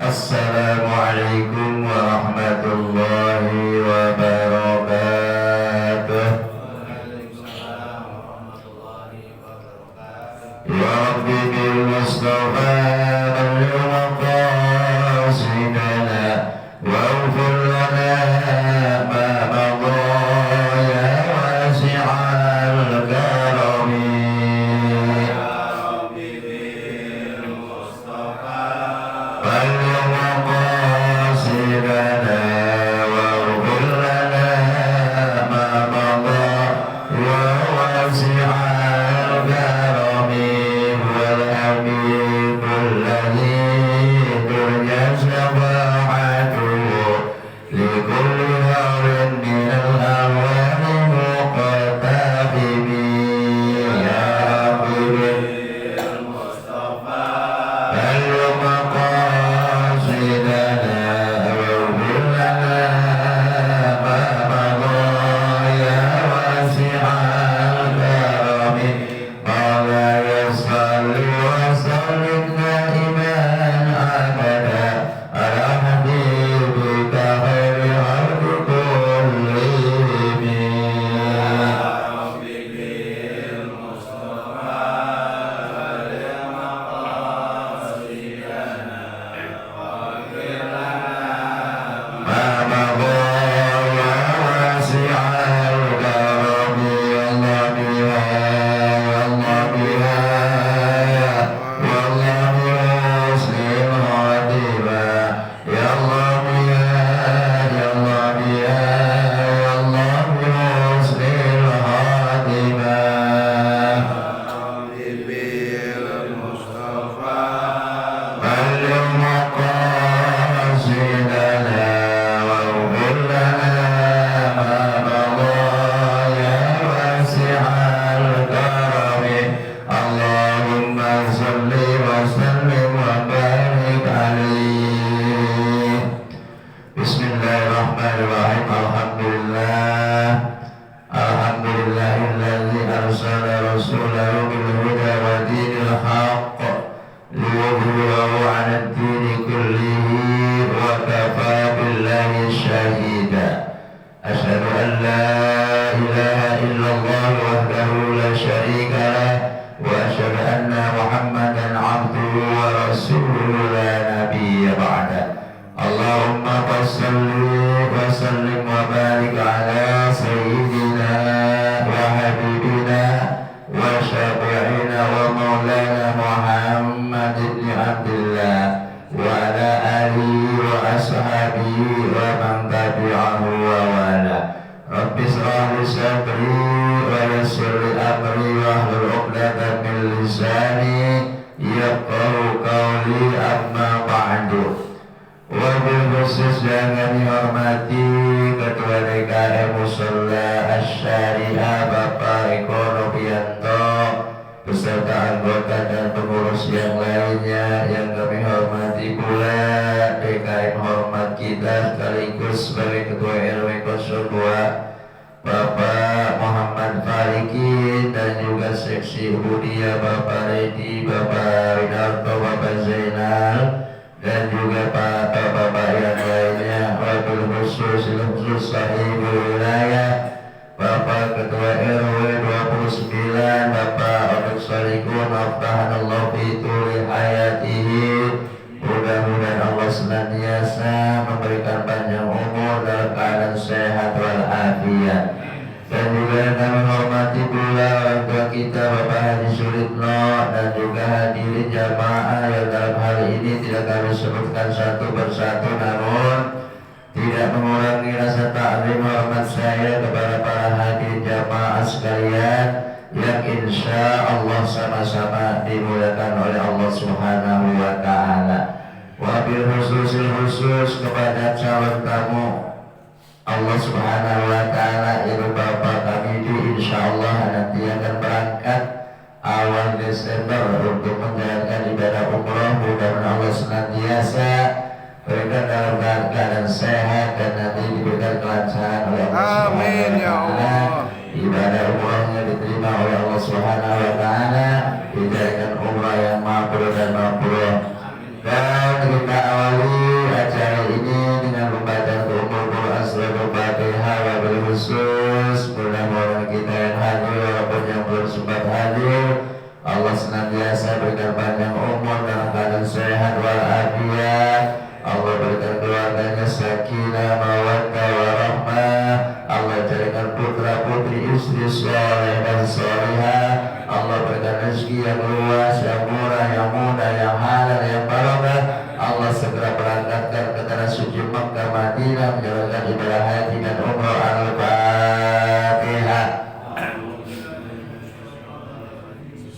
Assalamualaikum warahmatullahi wabarakatuh. Ya Rabbi bil Mustafa balligh maqasidana waghfir lana ma madha ya wasi'al karami. Ya Rabbi bil Mustafa balligh maqasidana waghfir lana ma madha ya wasi'al karami. Wal habibul ladzi turja shafa'atuhu likulli hawlin minal ahwali muqtahibi. Ya Rabbi bil Mustafa balligh maqasidana waghfir lana ma madha ya wasi'al karami. Mawlaya salli wa sallim daiman abada ala habibika khairi khalqi kullihim. Ya Rabbi bil Mustafa balligh maqasidana waghfir lana ma madha ya wasi'al karami. Allah biha Allah biha wallah muslim hadiba. Ya Allah biha ya Allah biha wallah muslim hadiba. bil Mustafa balligh maqasidana waghfir lana ma madha ya wasi'al karami. Allahumma salli wa sallim wa barik alaihi. Bismillahirrahmanirrahim. Alhamdulillahilladzi arsala rasulahu bil huda wa dinil haqq liyudhhirahu 'ala ad-dini kullihi wa kafaa billahi shahida. Asyhadu an la ilaha illallah wahdahu la syarika lah wa asyhadu anna Muhammadan 'abduhu wa rasuluhu la nabiyya ba'da. Allahumma salli wa sallim wa barik ala sayyidina wa habibina wa syafi'ina wa maulana Muhammad ibn Abdullah wa ala alihi wa ashabihi wa man tabi'ahu wa wala. Rabbi shrah li sadri wa yassir li amri wahlul 'uqdatam min lisani yafqahu qawli. Amma ba'du. Wabil khusus yang kami hormati Ketua DKM Musholla Asy-Syariah Bapak Eko Novianto beserta anggota dan pengurus yang lainnya yang kami hormati pula DKM hormat kita sekaligus sebagai Ketua RW 02 Bapak Muhammad Fariki dan juga seksi Ubudiyah Bapak Redi, Bapak Winarto, Bapak Zainal dan juga bapak-bapak yang lainnya. Wabil khusus sahibul wilayah Bapak Ketua RW 29 Bapak Abdul Salikun aftahanallahu fi tuli hayatihi. Mudah-mudahan Allah senantiasa memberikan panjang umur dalam keadaan sehat walafiat. Dan juga kami hormati pula orang tua kita Bapak Haji Sulitno dan juga hadirin jamaah yang dalam hal ini tidak kami sebutkan satu persatu, namun tidak mengurangi rasa taklim hormat saya kepada para hadirin jamaah sekalian yang insya Allah sama-sama dimuliakan oleh Allah Subhanahu wa Ta'ala. Wabil khusus kepada calon tamu Allah Subhanahu wa Ta'ala, ibu bapak kami itu insya Allah nanti akan berangkat awal Desember untuk menjalankan ibadah umroh. Mudah-mudahan Allah senantiasa berikan dalam keadaan sehat dan nanti diberikan kelancaran oleh Allah Subhanahu wa Ta'ala. Ibadah umrohnya diterima oleh Allah Subhanahu wa Ta'ala, dijadikan umrah yang mabrur dan mabrur. Dan kita awali senantiasa berikan panjang umur dalam keadaan sehat walafiat. Allah berikan keluarganya sakinah mawaddah warahmah. Allah jadikan putra putri istri soleh dan solehah. Allah berikan rezeki yang luas, yang murah, yang mudah, yang halal, yang barokah. Allah segera berangkatkan ke tanah suci Makkah Madinah menjalankan ibadah haji dan umrah. Al-Fatihah.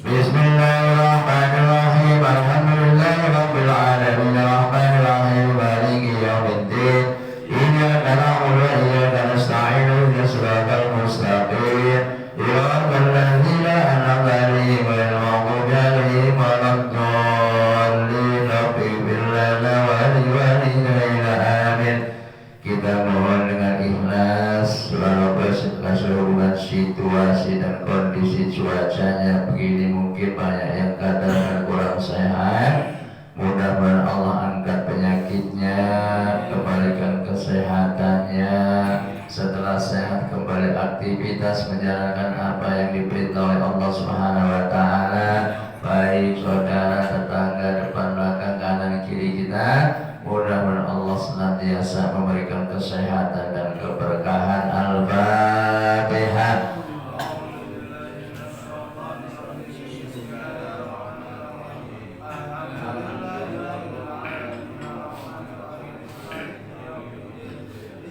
Bismillahirrahmanirrahim. Alhamdulillahirabbil alamin. Arrahmanirrahim. Maliki yaumiddin. Iyyaka na'budu wa iyyaka nasta'in. Ihdinas siratal mustaqim. Siratal ladzina an'amta 'alaihim ghairil maghdubi 'alaihim waladdallin. Ighfir lana wa liwalidayna. Amin. Kita mohon dengan ikhlas, walaupun hubungan situasi dan kondisi cuacanya begini, mungkin banyak yang kadang kurang sehat. Mudah-mudahan Allah angkat penyakitnya, kembalikan kesehatannya. Setelah sehat kembali aktivitas menjalankan apa yang diperintah oleh Allah Subhanahu wa taala, baik saudara, tetangga, depan belakang, kanan kiri kita. Mudah-mudahan Allah senantiasa memberikan kesehatan dan keberkahan. Al-Fatihah.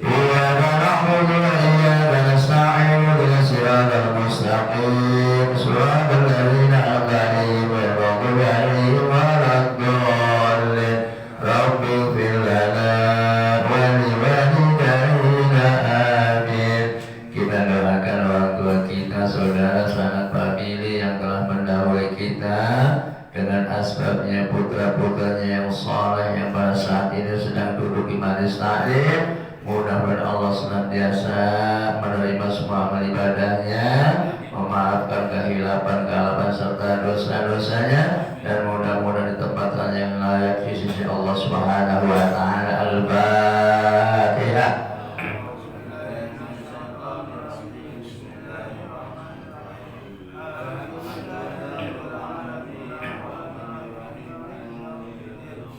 Iyyaka na'budu wa iyyaka nasta'in. Ihdinas siratal mustaqim. Siratal ladzina an'amta 'alaihim ghairil maghdubi 'alaihim waladdallin. Rabbi ighfir lana wa liwalidayna. Amin. Kita doakan orang tua kita, saudara, sanak famili yang telah mendahului kita dengan asbabnya, putra-putranya yang saleh yang pada saat ini sedang duduk di majelis taklim. Mudah-mudahan Allah senantiasa menerima semua amal ibadahnya, memaafkan kehilapan, kesalahan serta dosa-dosanya, dan mudah-mudahan ditempatkan yang layak di sisi Allah Subhanahu wa taala. Al-Fatihah.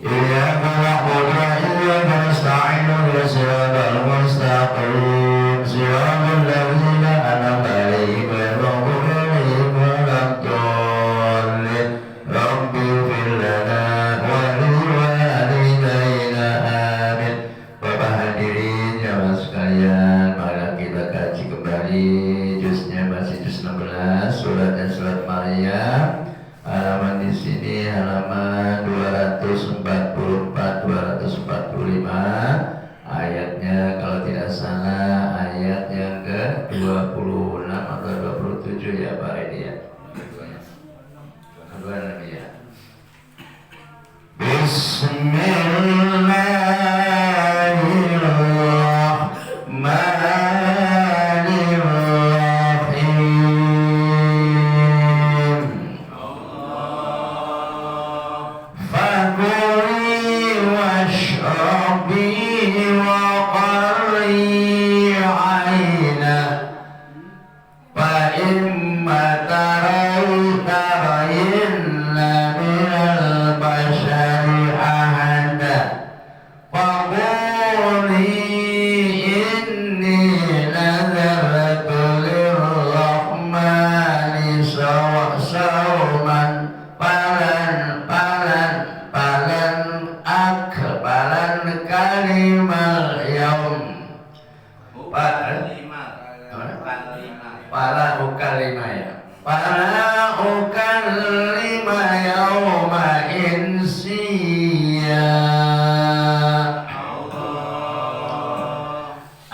Iyyaka na'budu wa iyyaka nasta'in. Ihdinas siratal mustaqim. Siratal ladzina an'amta 'alaihim ghairil maghdubi 'alaihim waladdallin. Rabbi ighfir lana wa liwalidayna. Amin. Bapak hadirin jamaah sekalian, mari kita kaji kembali juznya, masih juz 16, suratnya surat Maryam. Halaman di sini halaman 244 245. Ayatnya kalau tidak salah ayat yang ke-26 atau 27 ya Pak Edi ya. Kedua Nabi ya.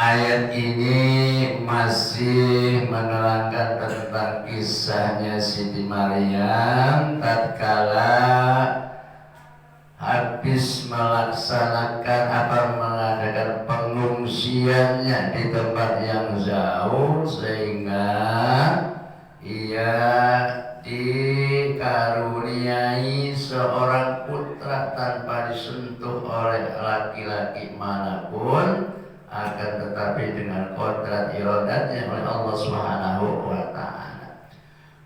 Ayat ini masih menerangkan tentang kisahnya Siti Maryam tatkala habis melaksanakan mengadakan pengungsiannya di tempat yang jauh, sehingga ia dikaruniai seorang putra tanpa disentuh oleh laki-laki manapun, akan tetapi dengan kodrat iradatnya oleh Allah Subhanahu wa ta'ala.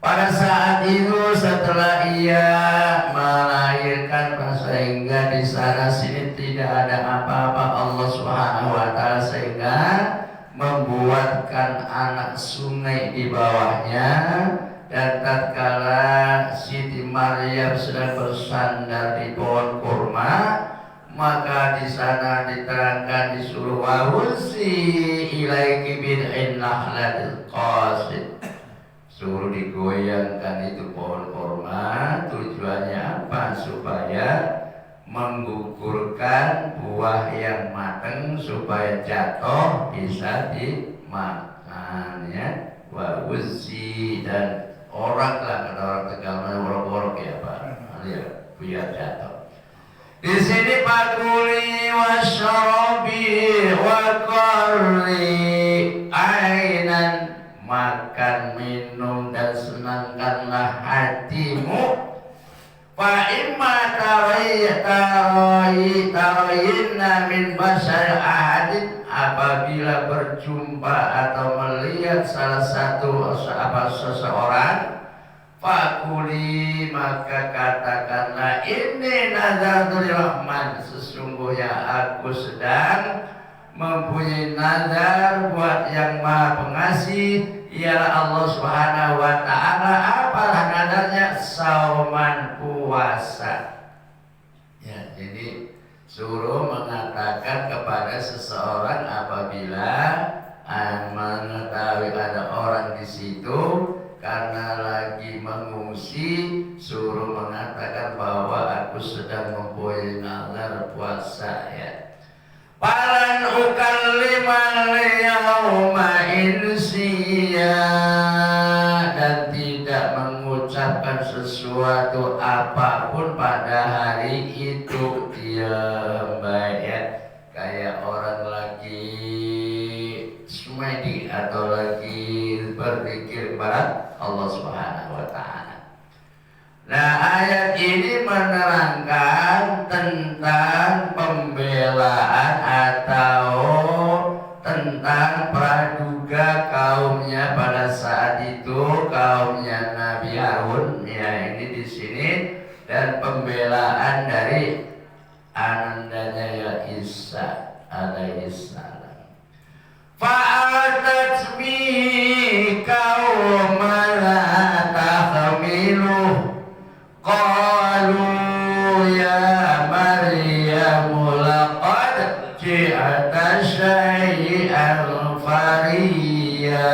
Pada saat itu setelah ia melahirkan sehingga di sana sini tidak ada apa-apa Allah Subhanahu wa taala sehingga membuatkan anak sungai di bawahnya. Dan tatkala Siti Maryam sedang bersandar di pohon kurma, maka di sana diterangkan disuruh wawusi ilaiki bid'in nahlatil qasid, suruh digoyangkan itu pohon kurma. Tujuannya apa? Supaya menggugurkan buah yang matang supaya jatuh bisa dimakan ya. Wawusi dan orang lah, kata orang Tegal orok-orok ya Pak, ya biar jatuh. Di sini pakuli wasyarabi wa qarri ainan, makan minum dan senangkanlah hatimu. Fa imma tarayinna min basar ahadin, apabila berjumpa atau melihat salah satu seseorang, fakuli maka katakanlah ini nazarul rahman, sesungguhnya aku sedang mempunyai nazar buat yang maha pengasih, ialah Allah Subhanahu wa ta'ala. Apalah nazarnya? Sauman, puasa ya. Jadi suruh mengatakan kepada seseorang apabila mengetahui ada orang di situ karena lagi mengungsi, suruh mengatakan bahwa aku sedang mempunyai nazar puasa ya. Falan ukallimal yauma insiya, dan tidak mengucapkan sesuatu apapun pada hari itu. Diam baik ya, kayak orang lagi semedi atau lagi berzikir kepada Allah Subhanahu wa ta'ala. Nah, ayat ini menerangkan tentang pembelaan atau tentang praduga kaumnya pada saat itu, kaumnya Nabi Harun ya, ini di sini, dan pembelaan dari anandanya ya Isa alaihissalam. Fa'atat bi qaumala tahmiluh qalu ya Maryam laqad ji'ata syai'an fariya.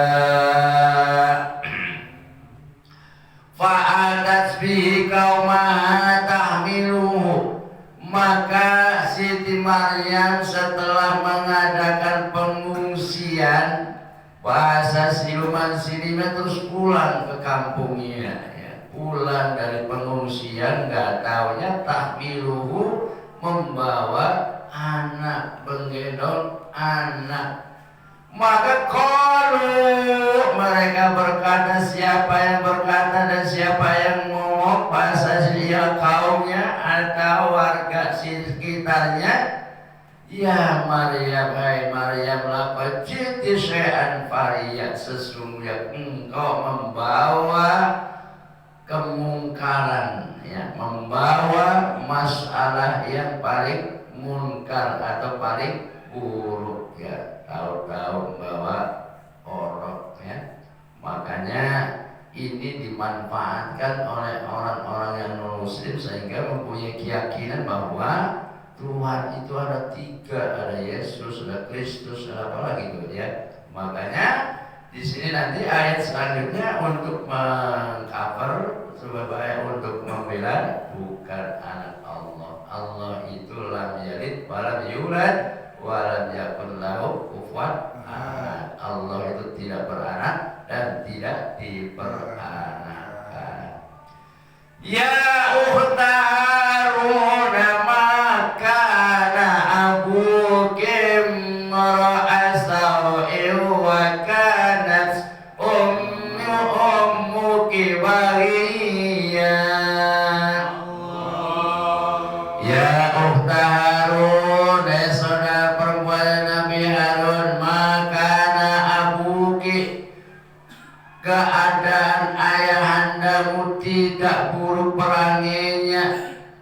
Fa'atat bi qaumala tahmiluh, maka Siti Maryam setelah mengadakan pengungsian, bahasa siluman sininya terus pulang ke kampungnya ya. Pulang dari pengungsian, gak taunya tahmiluhu, membawa anak, menggendong anak. Maka qalu, mereka berkata, siapa yang berkata dan siapa yang ngomong, bahasa dia kaumnya atau warga sekitarnya, ya Maryam, hai Maryam, laqad ji'ti syai'an fariya, sesungguhnya engkau membawa kemungkaran ya, membawa masalah yang paling munkar atau paling buruk ya, tahu-tahu membawa orok ya. Makanya ini dimanfaatkan oleh orang-orang yang non muslim sehingga mempunyai keyakinan bahwa Tuhan itu ada tiga, ada Yesus, ada Kristus, ada apa lagi itu ya. Makanya di sini nanti ayat selanjutnya untuk mengcover sebagai untuk membela bukan anak Allah. Allah itu lam yalid walam yulad walam yakun lahu kufuwan ahad. Allah itu tidak beranak dan tidak diperanakan. Ya ukhta Harun, maka abuki ra'asau wa kanat ummuki baghiya. Ya ukhta Harun, saudara perempuan Nabi Harun, maka abuki, keadaan ayah suaminya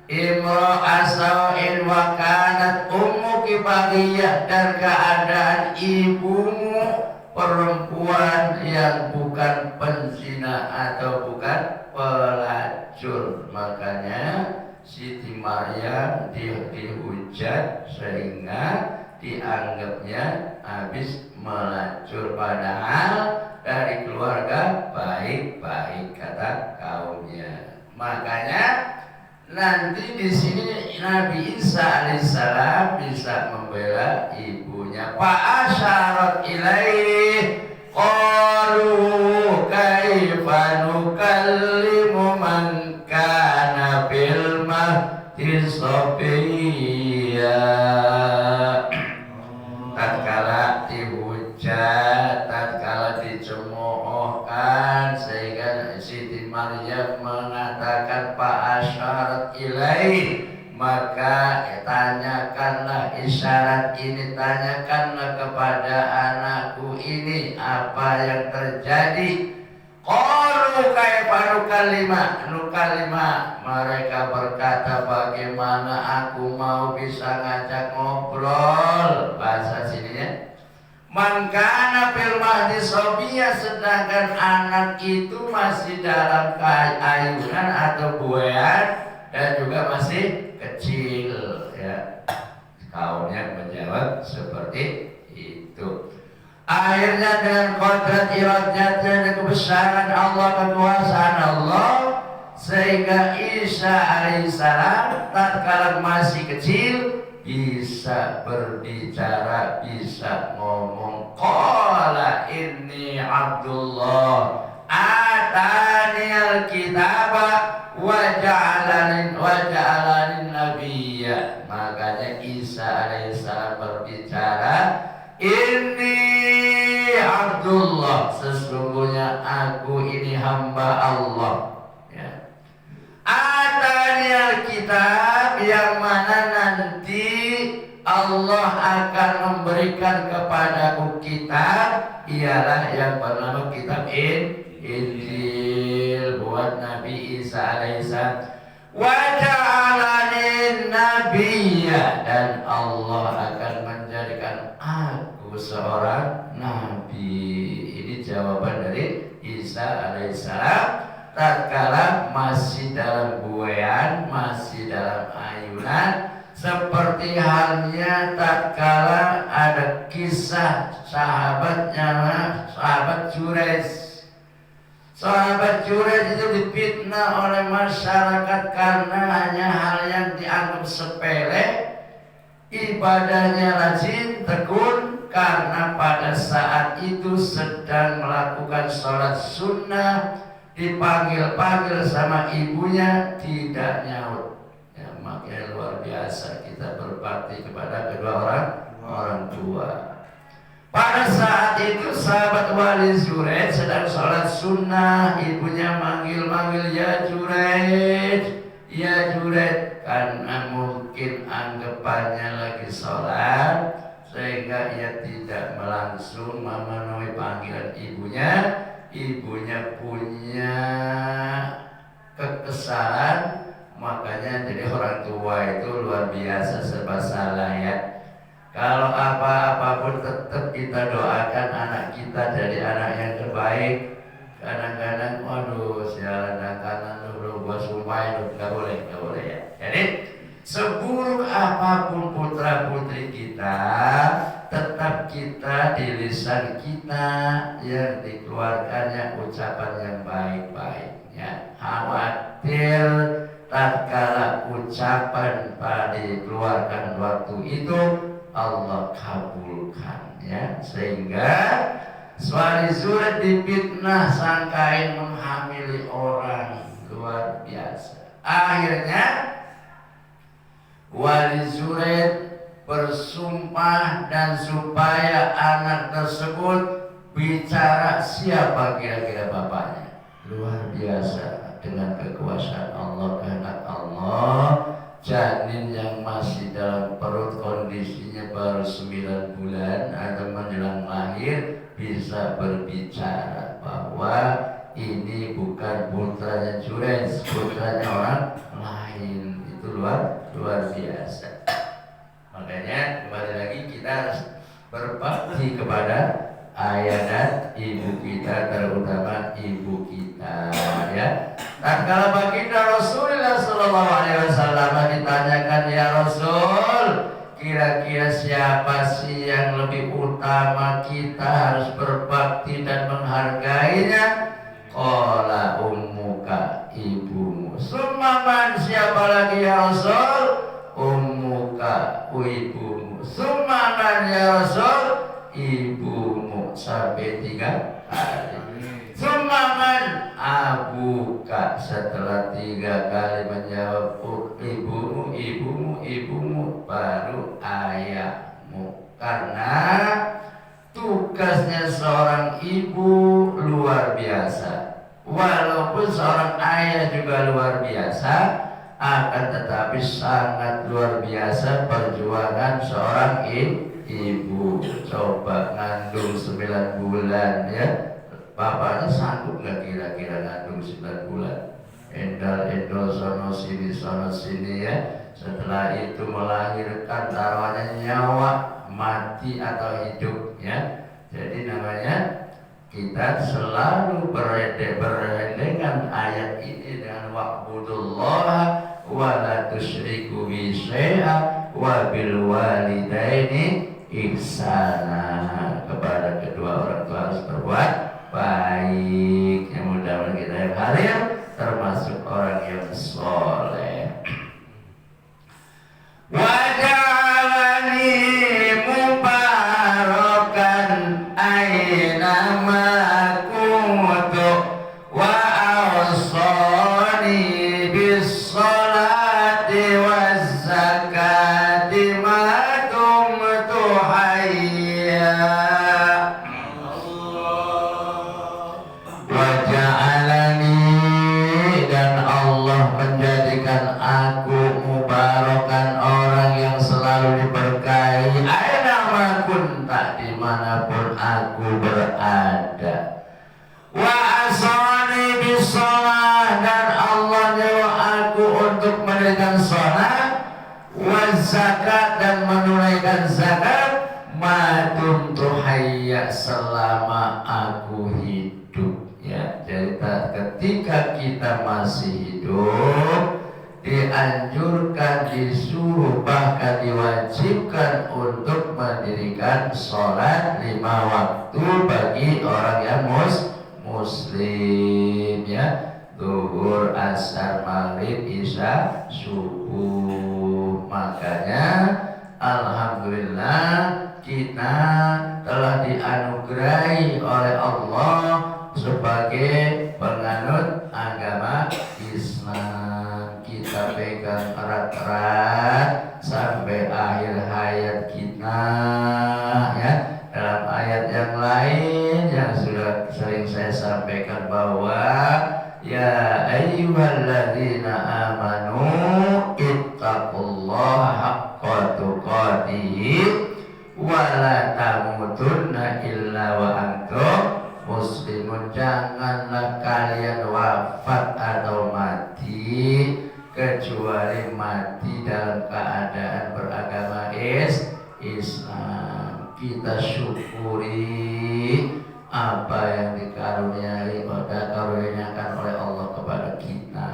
imro'ah sawin wa kanat ummuki baghiyah, dan keadaan ibumu perempuan yang bukan penzina atau bukan pelacur. Makanya Siti Maryam dihujat sehingga dianggapnya habis melacur, padahal dari keluarga baik-baik kata kaumnya. Makanya nanti di sini Nabi Isa alaihissalam bisa membela ibunya. Fa'asyarat ilaih qalu kaifa nukallimu man kana fil mahdi sabiyya. Tatkala dihujat, tatkala dicemoohkan, sehingga Siti Maryam mengatakan fa'asyarat ilaih, maka tanyakanlah isyarat ini, tanyakanlah kepada anakku ini apa yang terjadi. Qalu kaifa nukalima, mereka berkata bagaimana aku mau bisa ngajak ngobrol, bahasa sininya man kana fil mahdi sabiyya, sedangkan anak itu masih dalam ayunan atau buayan dan juga masih kecil, ya. Kaumnya menjawab seperti itu. Akhirnya dengan kodrat iradnya dan kebesaran Allah, kekuasaan Allah, sehingga Isa alaihissalam tatkala masih kecil bisa berbicara, bisa ngomong. Qala inni Abdullah atani al-kitaba wa ja'alani nabiyya. Makanya Isa alaihissalam berbicara, inni Abdullah, sesungguhnya aku ini hamba Allah, ya. Atani al-kitab, yang mana nanti Allah akan memberikan kepadaku kitab, ialah yang bernama kitab Injil buat Nabi Isa alaihissalam. Wa ja'alani nabiyya, dan Allah akan menjadikan aku seorang nabi. Ini jawaban dari Isa alaihissalam tatkala masih dalam buayan, masih dalam ayunan. Seperti halnya tatkala ada kisah sahabatnya, sahabat Juraij. Sahabat Juraij itu difitnah oleh masyarakat karena hanya hal yang dianggap sepele, ibadahnya rajin, tekun, karena pada saat itu sedang melakukan sholat sunnah, dipanggil-panggil sama ibunya tidak nyaut. Ya, makanya luar biasa kita berbakti kepada kedua orang tua. Pada saat itu sahabat wali Juraij sedang sholat sunnah, ibunya manggil-manggil, ya Juraij, ya Juraij, karena mungkin anggapannya lagi sholat sehingga ia tidak langsung memenuhi panggilan ibunya. Ibunya punya kekesalan, makanya jadi orang tua itu luar biasa serba salah, ya. Kalau apa-apapun tetap kita doakan anak kita jadi anak yang terbaik. Kadang-kadang, waduh, sialan kanan dulu, gua sumpahin, nggak boleh ya. Jadi seburuk apapun putra putri kita, tetap kita di lisan kita yang dikeluarkannya ucapan yang baik-baiknya. Khawatir tatkala ucapan pada dikeluarkan waktu itu Allah kabulkan, ya. Sehingga Wali Juraij difitnah sangkain menghamili orang, luar biasa. Akhirnya Wali Juraij bersumpah, dan supaya anak tersebut bicara, siapa kira-kira bapaknya. Luar biasa, dengan kekuasaan Allah, kehendak Allah, janin yang masih dalam perut kondisinya baru 9 bulan atau menjelang lahir bisa berbicara bahwa ini bukan putranya Jurayj, putranya orang lain. Itu luar biasa. Makanya kembali lagi kita harus berbakti kepada ayah dan ibu kita, terutama ibu kita, ya. Dan kalau baginda Rasulullah SAW ditanyakan, ya Rasul, kira-kira siapa sih yang lebih utama kita harus berbakti dan menghargainya? Qala ummuka, ibumu. Summa siapa lagi ya Rasul? Ummuka, ibumu. Summa ya Rasul? Ibumu. Sampai 3 kali. Summa abuka, setelah 3 kali menjawab ibumu, baru ayahmu. Karena tugasnya seorang ibu luar biasa. Walaupun seorang ayah juga luar biasa, akan tetapi sangat luar biasa perjuangan seorang ibu. Coba ngandung 9 bulan, ya. Bapaknya sanggup nggak kira-kira ngandung 9 bulan? Endal sono sini, ya. Setelah itu melahirkan, taruhannya nyawa, mati atau hidup, ya. Jadi namanya kita selalu berendengan ayat ini dengan wa'budullaha wa la tusyriku bi syai'a wa bil walidaini ihsana. Kepada kedua orang tua harus berbuat baik. Yang mudah-mudahan kita yang hadir termasuk orang yang soleh. Waj'alani mubarakan aynama kuntu wa awsani bis salati waz zakati ma dumtu hayya. Dan Allah menjadikan aku mubarakan, orang yang selalu diberkahi, aina kunta, dimanapun aku berada. Wa asani bisalah, dan Allah nyuruh aku untuk menunaikan salat, wa zakat, dan menunaikan zakat, madumtu hayya, selama aku hidup. Ya, jadi ketika kita masih hidup, dianjurkan, disuruh, bahkan diwajibkan untuk mendirikan sholat 5 waktu bagi orang yang muslim, ya. Zuhur, asar, maghrib, isya, subuh. Makanya alhamdulillah kita telah dianugerahi oleh Allah sebagai penganut agama Islam. Kita pegang erat-erat sampai akhir hayat kita, ya. Dalam ayat yang lain yang sudah sering saya sampaikan bahwa ya ayyuhalladzina amanu ittaqullaha haqqa tuqatih wa la tamutunna illa wa antum muslimun. Janganlah kalian wafat atau mati kecuali mati dalam keadaan beragama Islam. Kita syukuri apa yang dikaruniakan oleh Allah kepada kita,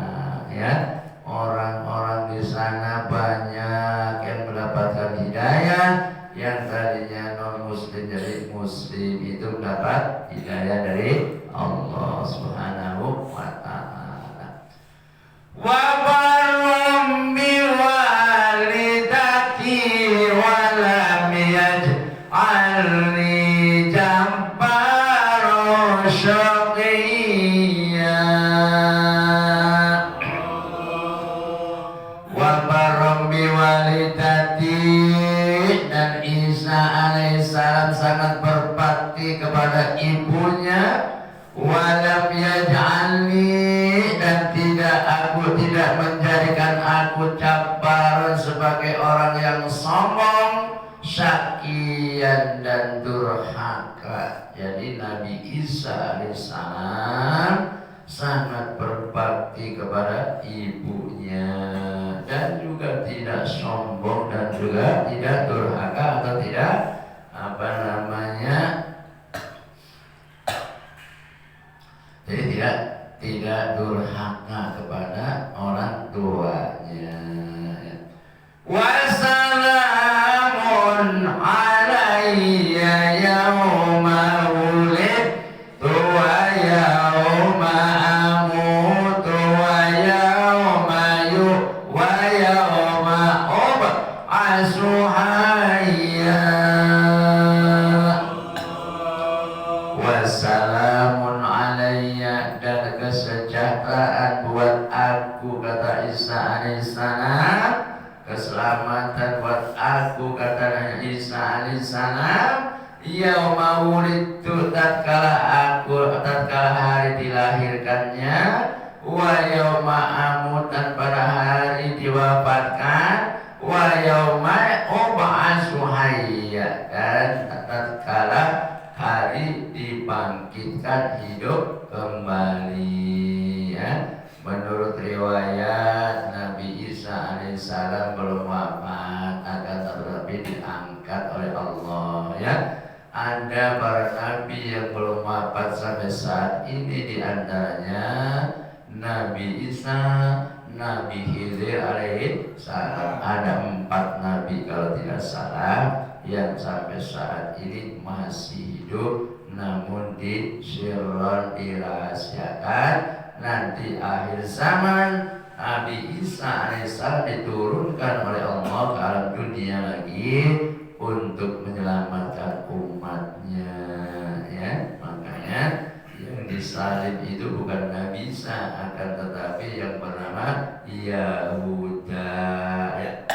ya. Orang-orang di sana banyak yang mendapatkan hidayah, yang tadinya non muslim jadi muslim, itu mendapat hidayah dari Allah Subhanahu wa ta'ala. Wa barram bi walidati wa lam yaj'alni jabbaran syaqiyya. Wa barram bi walidati, dan Isa alaihissalam sangat berbakti kepada ibunya. Walam yaj'alni, dan aku tidak menjadikan aku jabbaran sebagai orang yang sombong, syakian dan durhaka. Jadi Nabi Isa alaihissalam sangat berbakti kepada ibunya dan juga tidak sombong dan juga tidak durhaka atau tidak jadi tidak durhaka kepada orang tuanya. Wassalamun alayya yauma wulidtu wa yauma amutu wa yauma wa yauma ub'atsu hayya. Wassalamun alayya, dan kesejahteraan buat aku, kata Isa alaihissalam. Keselamatan buat aku, kata Isa alaihissalam. Yauma wulidtu, tatkala hari dilahirkannya. Wa yauma amut, dan pada hari diwafatkan. Wa yauma ub'atsu hayya, dan tatkala hari dibangkitkan hidup kembali, ya. Menurut riwayat Nabi Isa alaihissalam belum wafat, akan tetapi diangkat oleh Allah, ya. Ada para nabi yang belum wafat sampai saat ini, diantaranya Nabi Isa, Nabi Khidir alaihissalam. Ada 4 nabi kalau tidak salah yang sampai saat ini masih hidup, namun disirron, dirahasiakan. Nanti akhir zaman Nabi Isa alaihissalam diturunkan oleh Allah ke alam dunia lagi untuk menyelamatkan umatnya, ya. Makanya yang disalib itu bukan Nabi Isa, akan tetapi yang bernama Yahuda, ya.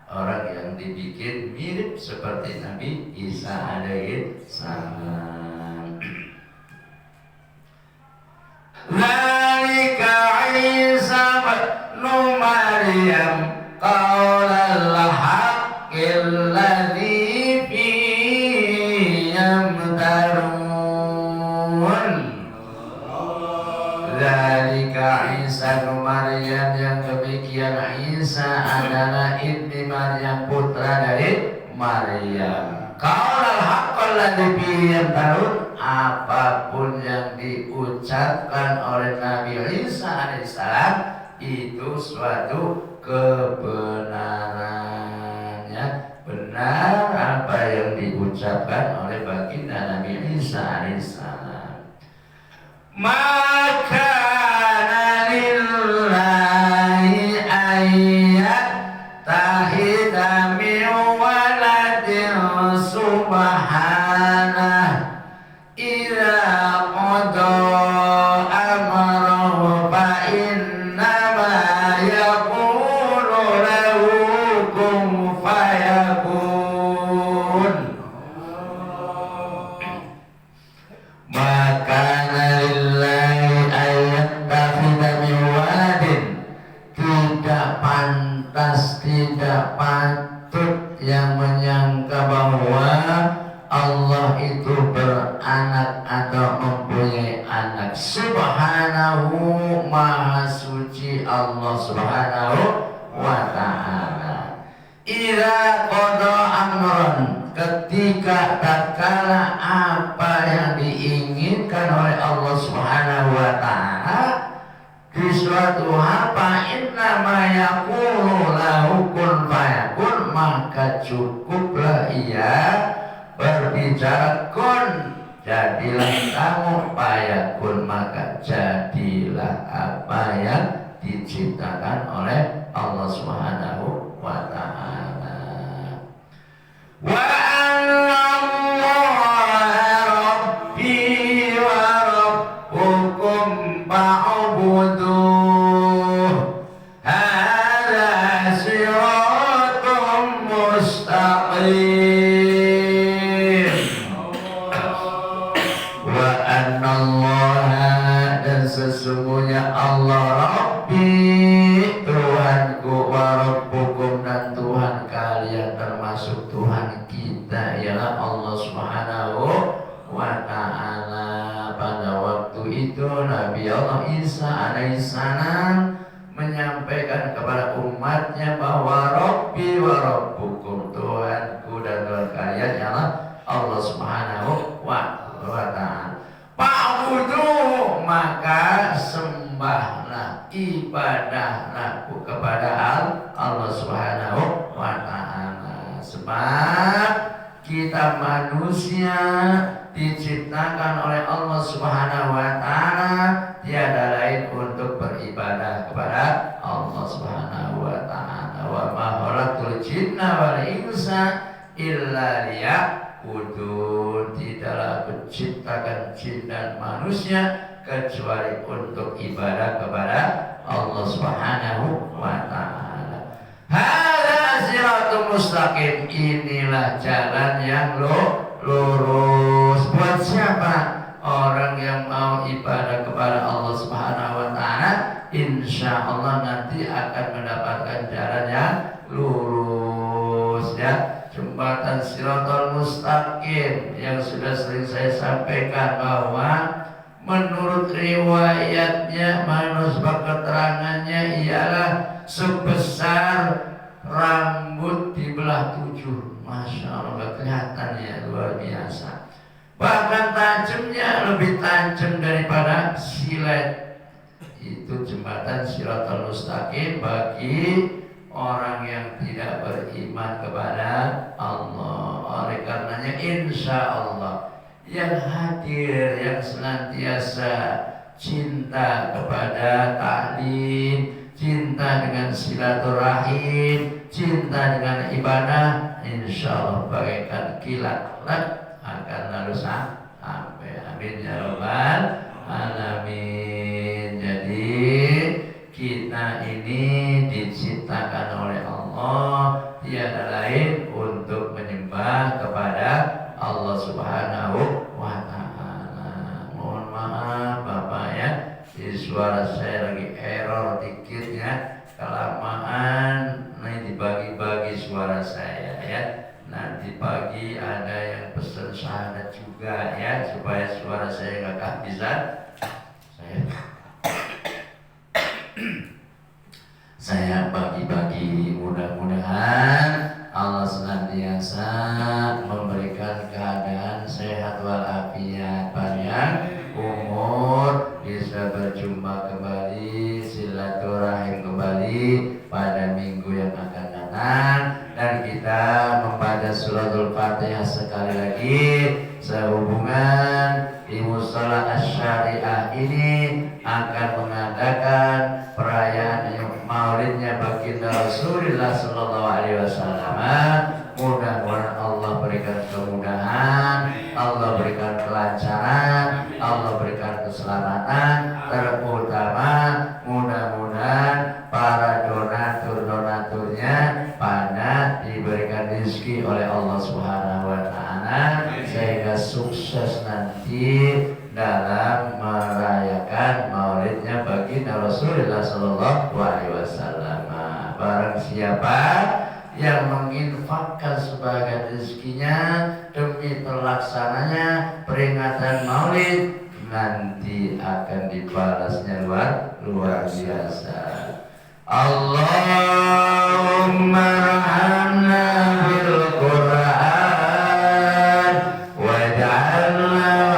Orang yang dibikin mirip seperti Nabi Isa alaihissalam. Zalika Isa ibnu Maryam qaulal haqqil ladzi fihi yamtarun. Zalika Isa ibnu Maryam, yang demikian Isa adalah ibni Maryam, putra dari Maryam. Qaulal haqqil ladzi fihi yamtarun, apapun yang diucapkan oleh Nabi Isa alaihissalam itu suatu kebenarannya. Benar apa yang diucapkan oleh baginda Nabi Isa alaihissalam. Maka lillahi ayat tahida min waladin subhanah ila qada amrahu fa innama yaqulu lahu kun fayakun. Maka lillahi ayat tahida min waladin, tidak pantas, tidak patut yang menyangka bahwa Allah itu beranak atau mempunyai anak. Subhanahu, maha suci Allah subhanahu wa ta'ala. Ila qada amran, ketika tatkala apa yang diinginkan oleh Allah subhanahu wa ta'ala di suatu apa, innama yaqulu lahu kun fayakun, maka cukuplah ia berbicara kun, jadilah kamu, fayakun, maka jadilah apa yang diciptakan oleh Allah Subhanahu wa ta'ala. Wa anna Allaha rabbi wa rabbukum fa'buduh, hadza siratun mustaqim. Wa anna Allaha, dan sesungguhnya Allah, Rabbi, Tuhanku, wa rabbukum, dan Tuhan kalian termasuk Tuhan Allah Isa alaihissalam menyampaikan kepada umatnya bahwa Rabbi wa Rabbukum, Tuhanku dan Tuhan kalian ialah Allah Subhanahu wa Ta'ala. Fa'budu, maka sembahlah, ibadahlah kepada Allah Subhanahu wa Ta'ala. Sebab kita manusia diciptakan oleh Allah Subhanahu wa Ta'ala tiada lain untuk beribadah kepada Allah Subhanahu wa Ta'ala. Wa ma khalaqtul jinna wal insa illa liya'budun. Tidaklah menciptakan jin dan manusia kecuali untuk ibadah kepada Allah Subhanahu wa Ta'ala. Hadza siratul mustaqim, inilah jalan yang lurus. Buat siapa? Orang yang mau ibadah kepada Allah Subhanahu wa Ta'ala, insya Allah nanti akan mendapatkan jalan yang lurus, ya. Jembatan Siratal Mustaqim yang sudah sering saya sampaikan bahwa menurut riwayatnya, menurut keterangannya ialah sebesar rambut dibelah 7. Masya Allah, kelihatan ya, luar biasa. Bahkan tajamnya lebih tajam daripada silet. Itu jembatan Siratal Mustaqim bagi orang yang tidak beriman kepada Allah. Oleh karenanya insya Allah yang hadir, yang senantiasa cinta kepada ta'lim, cinta dengan silaturahim, cinta dengan ibadah, insya Allah bagaikan kilat akan lalu sampai. Amin ya rabbal alamin. Jadi kita ini diciptakan oleh Allah tiada lain untuk menyembah kepada Allah Subhanahu wa Ta'ala. Mohon maaf Bapak ya, di suara saya lagi error dikit ya, kelamaan nih dibagi-bagi suara saya ya. Nanti pagi ada yang pesan syahadat juga ya, supaya suara saya nggak kehabisan. Saya bagi-bagi, mudah-mudahan Allah senantiasa memberikan keadaan sehat walafiat, panjang umur, bisa berjumpa kembali, silaturahim kembali pada minggu yang akan datang, dan kita membaca suratul Fatihah sekali lagi sehubungan di Mushola Asy-Syariah ini akan mengadakan perayaan maulidnya baginda Rasulullah Sallallahu Alaihi Wasallam. Mudah-mudahan Allah berikan kemudahan, Allah berikan kelancaran, Allah berikan keselamatan, terutama mudah-mudahan para donaturnya pada diberikan rezeki oleh Allah Subhanahu wa Ta'ala sehingga sukses nanti dalam merayakan maulidnya baginda Rasulullah Sallallahu Alaihi Wasallam. Barang siapa yang menginfakkan sebagian rezekinya demi terlaksananya peringatan maulid, nanti akan dibalasnya luar biasa. Allahumma rahamna bil Qur'an waj'alna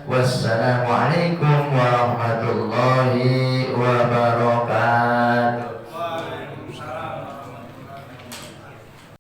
Wassalamualaikum warahmatullahi wabarakatuh. Waalaikumsalam.